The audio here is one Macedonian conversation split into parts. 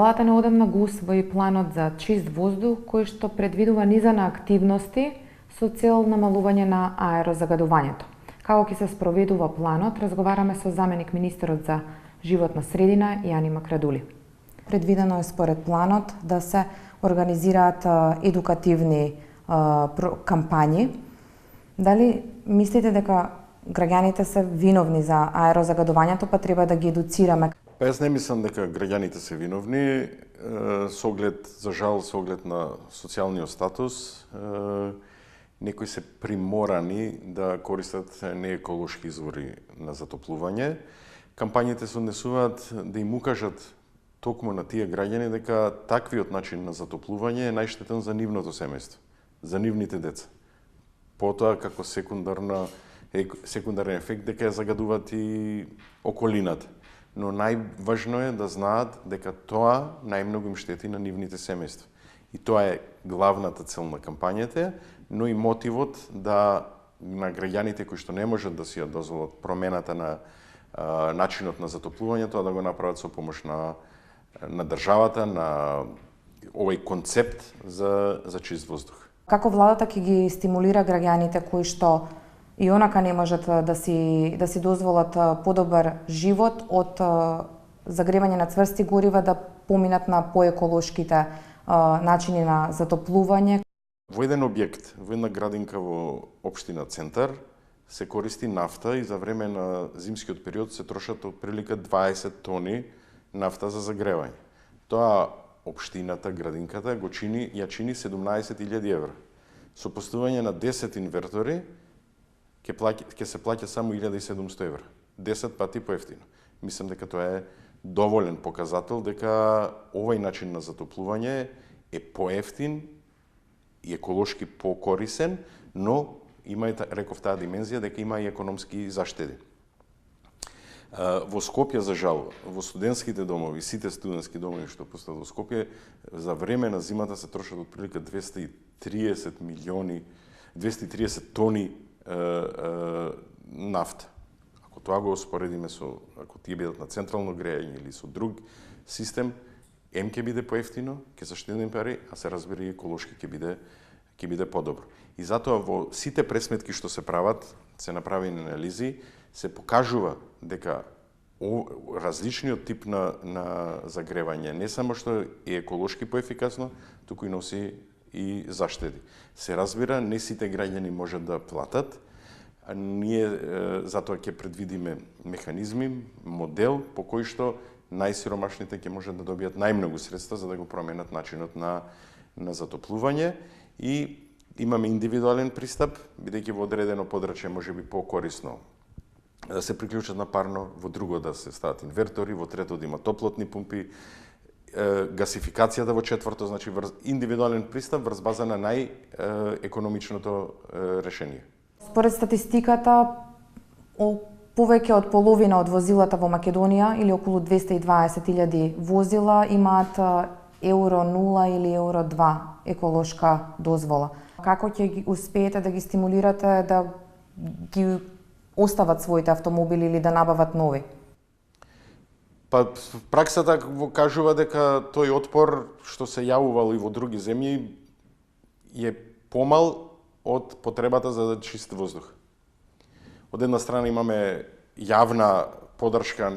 Владата неодамна го усвои планот за чист воздух, кој што предвидува низа на активности со цел намалување на аерозагадувањето. Како ќе се спроведува планот, разговараме со заменик министерот за животна средина Јани Макрадули. Предвидено е според планот да се организираат едукативни кампањи. Дали мислите дека граѓаните се виновни за аерозагадувањето, па треба да ги едуцираме? Па јас не мислам дека граѓаните се виновни, со оглед, за жал, со оглед на социјалниот статус, некои се приморани да користат нееколошки извори на затоплување. Кампањите се однесуваат да им укажат токму на тие граѓани дека таквиот начин на затоплување е најштетен за нивното семејство, за нивните деца. Потоа, како секундарен ефект, дека ја загадуваат и околината. Но најважно е да знаат дека тоа најмногу им штети на нивните семејства. И тоа е главната цел на кампањата, но и мотивот на граѓаните кои што не можат да си ја дозволат промената на начинот на затоплување, тоа да го направат со помош на државата, на овој концепт за чист воздух. Како владата ќе ги стимулира граѓаните кои што и онака не можат да си дозволат подобар живот од загревање на цврсти горива да поминат на поеколошките начини на затоплување? Во еден објект, во една градинка во општина Центар, се користи нафта и за време на зимскиот период се трошат отприлика 20 тони нафта за загревање. Тоа општината, градинката ја чини 17.000 евра. Со поставување на 10 инвертори ќе се плаќа само 1.700 евра. 10 пати поевтино. Мислам дека тоа е доволен показател дека овој начин на затоплување е поевтин и еколошки покорисен, но има, реков, таа димензија дека има и економски заштеди. Во Скопје, за жал, во студентските домови, сите студентски домови што постојат во Скопје, за време на зимата се трошат отприлика 230 тони нафта. Ако тоа го споредиме ако тие бидат на централно грејање или со друг систем, ќе биде поевтино, ќе се штедни пари, а се разбира и еколошки ќе биде подобро. И затоа во сите пресметки што се прават, се направени анализи, се покажува дека различниот тип на загревање не само што е еколошки поефикасно, туку и носи и заштеди. Се разбира, не сите граѓани можат да платат, а ние затоа ќе предвидиме механизми, модел по кој што најсиромашните ќе можат да добијат најмногу средства за да го променат начинот на затоплување и имаме индивидуален пристап, бидејќи во одредено подрачје можеби покорисно да се приклучат на парно, во друго да се стават инвертори, во трето да има топлотни пумпи, гасификацијата во четврто, значи индивидуален пристап врз база на најекономичното решение. Според статистиката, повеќе од половина од возилата во Македонија, или околу 220.000 возила, имаат Евро 0 или Евро 2 еколошка дозвола. Како ќе ги успеете да ги стимулирате да ги остават своите автомобили или да набават нови? Па праксата кажува дека тој отпор што се јавувал и во други земји е помал од потребата за чист воздух. Од една страна имаме јавна подршка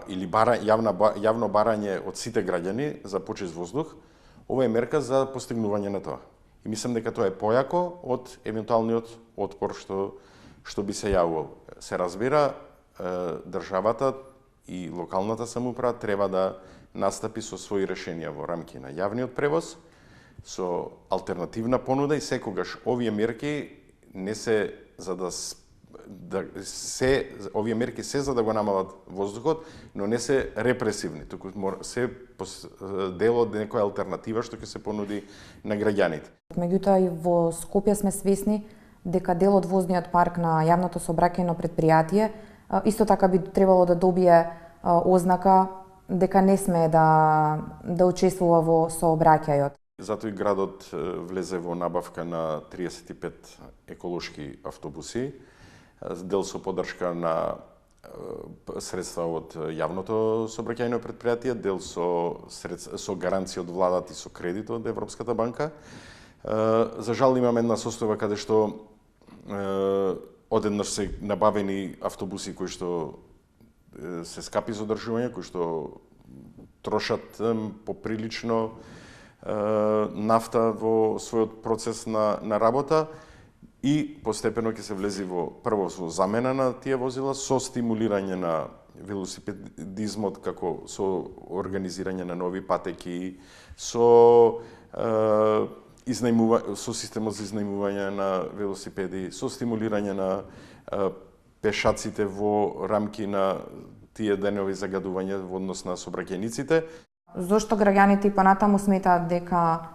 или јавно барање од сите граѓани за почист воздух. Ова е мерка за постигнување на тоа. И мислам дека тоа е појако од евентуалниот отпор што би се јавувал. Се разбира, државата и локалната самоуправа треба да настапи со своји решенија во рамки на јавниот превоз, со алтернативна понуда и секогаш овие мерки не се за овие мерки се за да го намалат воздухот, но не се репресивни, туку се дел од некоја алтернатива што ќе се понуди на граѓаните. Меѓутоа и во Скопје сме свесни дека дел од возниот парк на јавното сообраќајно предпријатие исто така би требало да добие ознака дека не сме да учествува во сообраќајот. Затоа и градот влезе во набавка на 35 еколошки автобуси, дел со поддршка на средства од јавното сообраќајно предпријатие, дел со гаранција од владата и со кредит од Европската банка. За жал имаме една состојба каде што одеднаш се набавени автобуси кои што се скапи за одржување, кои што трошат поприлично нафта во својот процес на работа и постепено ќе се влези прво со замена на тие возила, со стимулирање на велосипедизмот, како со организирање на нови патеки, со системот за изнајмување на велосипеди, со стимулирање на пешаците во рамки на тие денови загадување во однос на сообраќајниците. Зошто граѓаните и понатаму сметаат дека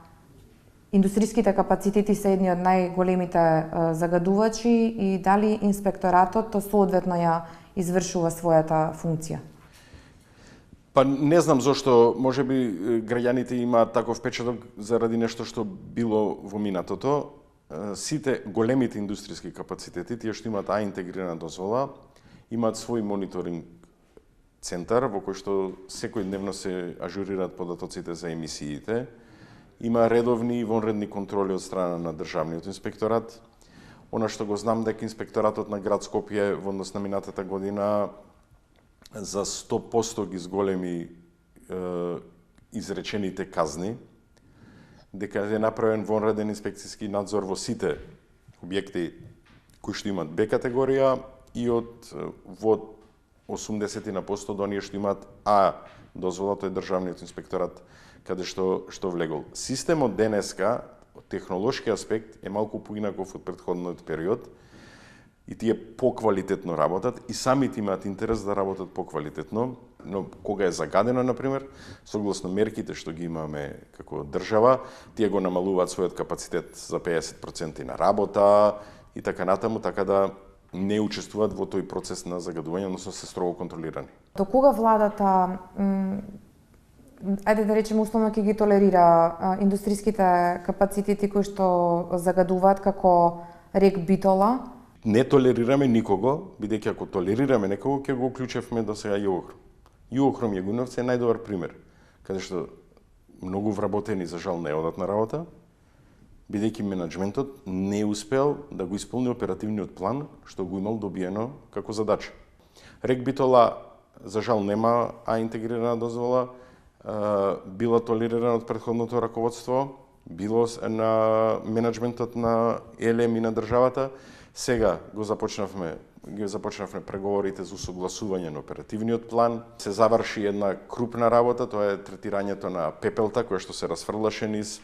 индустриските капацитети се едни од најголемите загадувачи и дали инспекторатот соодветно ја извршува својата функција? Па не знам зошто, можеби граѓаните имаат таков впечаток заради нешто што било во минатото. Сите големите индустријски капацитети, тие што имаат интегрирана дозвола, имаат свој мониторинг центар во кој што секојдневно се ажурираат податоците за емисиите. Има редовни и вонредни контроли од страна на државниот инспекторат. Она што го знам дека инспекторатот на град Скопје во однос на минатата година за 100% ги зголеми изречените казни, дека е направен вонреден инспекцијски надзор во сите објекти кои што имаат Б категорија и во 80% до оние што имаат А дозвола, тој државниот инспекторат каде што влегол. Системот денеска, од технолошки аспект, е малку поинаков од претходниот период и тие поквалитетно работат и самите имаат интерес да работат поквалитетно, но кога е загадено, например, согласно мерките што ги имаме како држава, тие го намалуваат својот капацитет за 50% на работа и така натаму, така да не учествуваат во тој процес на загадување, но се строго контролирани. До кога владата ајде да речеме условно ќе ги толерира индустријските капацитети кои што загадуваат како рек Битола? Не толерираме никого, бидејќи ако толерираме некого, ќе го уклучевме до сега Југохром. Југохром Јагуновци е најдобар пример, каде што многу вработени за жал не одат на работа, бидејќи менаџментот не успеал да го исполни оперативниот план што го имал добиено како задача. Рек Битола за жал нема интегрирана дозвола, била толерирана од претходното раководство, било на менаџментот на ЕЛЕМ и на државата. Сега ги започнавме преговорите за усогласување на оперативниот план. Се заврши една крупна работа, тоа е третирањето на пепелта која што се расфрлаше низ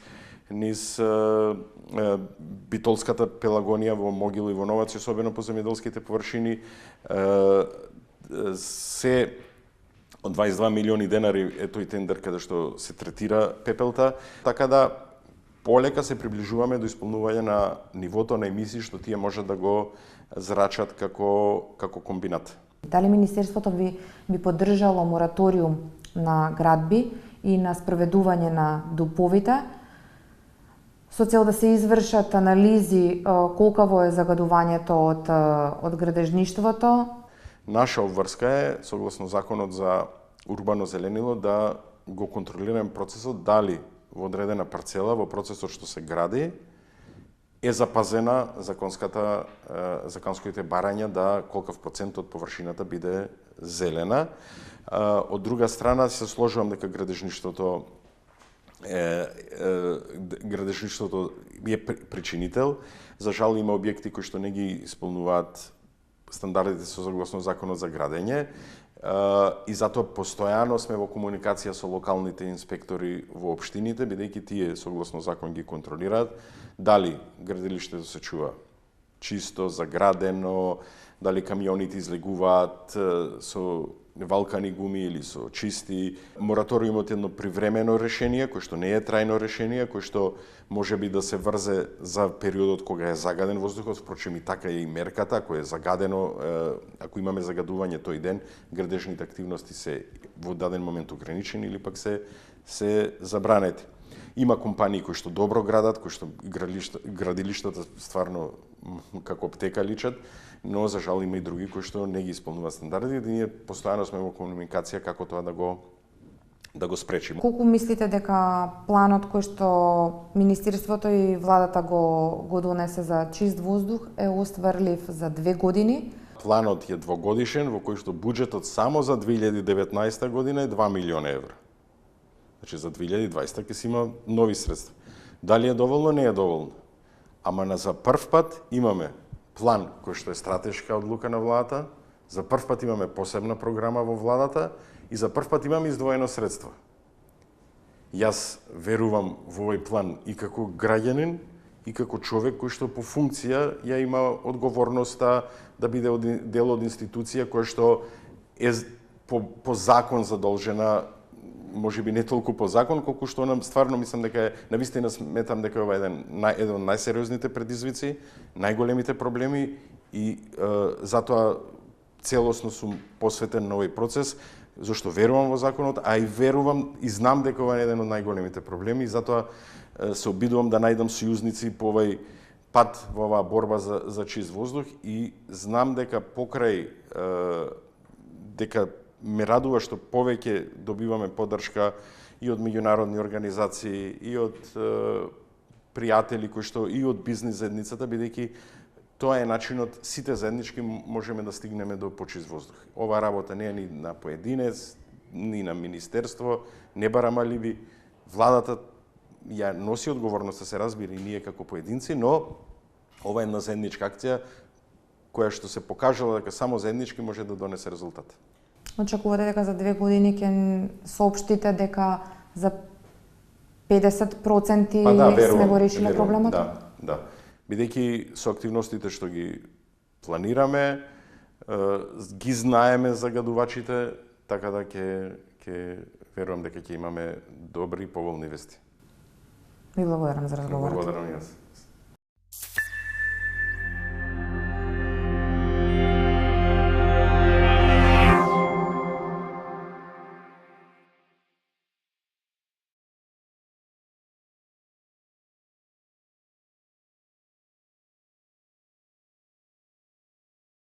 битолската пелагонија во Могил и во Новац, особено по земјоделските површини. Се од 22 милиони денари е тој тендер каде што се третира пепелта, така да полека се приближуваме до исполнување на нивото на емисии што тие можат да го зрачат како комбинат. Дали Министерството би поддржало мораториум на градби и на спроведување на ДУП-овите со цел да се извршат анализи колкаво е загадувањето од градежништвото? Наша обврска е, согласно законот за урбано зеленило, да го контролираме процесот дали во одредена парцела, во процесот што се гради, е запазена законските барања да колкав процент од површината биде зелена. Од друга страна, се сложувам дека градежништвото е причинител. За жал има објекти кои што не ги исполнуваат стандардите со согласно законот за градење и затоа постојано сме во комуникација со локалните инспектори во општините, бидејќи тие согласно закон ги контролираат дали градилиштето се чува чисто, заградено, дали камионите излегуваат со валкани гуми или со чисти. Мораториумот е едно привремено решение, кој што не е трајно решение, кој што може би да се врзе за периодот кога е загаден воздухот, впрочем и така е и мерката, ако е загадено, ако имаме загадување тој ден, градежните активности се во даден момент ограничени или пак се забранети. Има компании кои што добро градат, кои што градилиштата стварно како аптека личат, но за жал има и други кои што не ги исполнуваат стандардите, да ние постојано сме во комуникација како тоа да го спречиме. Колку мислите дека планот кој што Министерството и владата го донесе за чист воздух е остварлив за 2 години? Планот е двогодишен во кој што буџетот само за 2019 година е 2 милиона евра. Значи за 2020 ќе си има нови средства. Дали е доволно? Не е доволно. Ама за прв пат имаме план кој што е стратешка одлука на владата, за прв пат имаме посебна програма во владата и за прв пат имаме издвоено средство. Јас верувам во овој план и како граѓанин и како човек кој што по функција ја има одговорноста да биде дел од институција која што е по закон задолжена, можеби не толку по закон, колку што нам стварно мислам дека е, навистина сметам дека ова е еден од најсериозните предизвици, најголемите проблеми и затоа целосно сум посветен на овој процес, зашто верувам во законот, а и верувам и знам дека ова е еден од најголемите проблеми и затоа се обидувам да најдам сојузници по овој пат во оваа борба за чист воздух и знам дека покрај дека ме радува што повеќе добиваме поддршка и од меѓународни организации, и од пријатели кои што и од бизнис заедницата, бидејќи тоа е начинот сите заеднички можеме да стигнеме до почист воздух. Ова работа не е ни на поединец, ни на министерство, не барам алиби. Владата ја носи одговорноста, се разбира, и ние како поединци, но ова е една заедничка акција која што се покажала дека само заеднички може да донесе резултат. Очекувате дека за 2 години ќе соопштите дека за 50% сме го решиле проблемот? Да. Бидејќи со активностите што ги планираме, ги знаеме загадувачите, така да ќе верувам дека ќе имаме добри и поволни вести. Ви благодарам за разговорот. Благодарам и јас.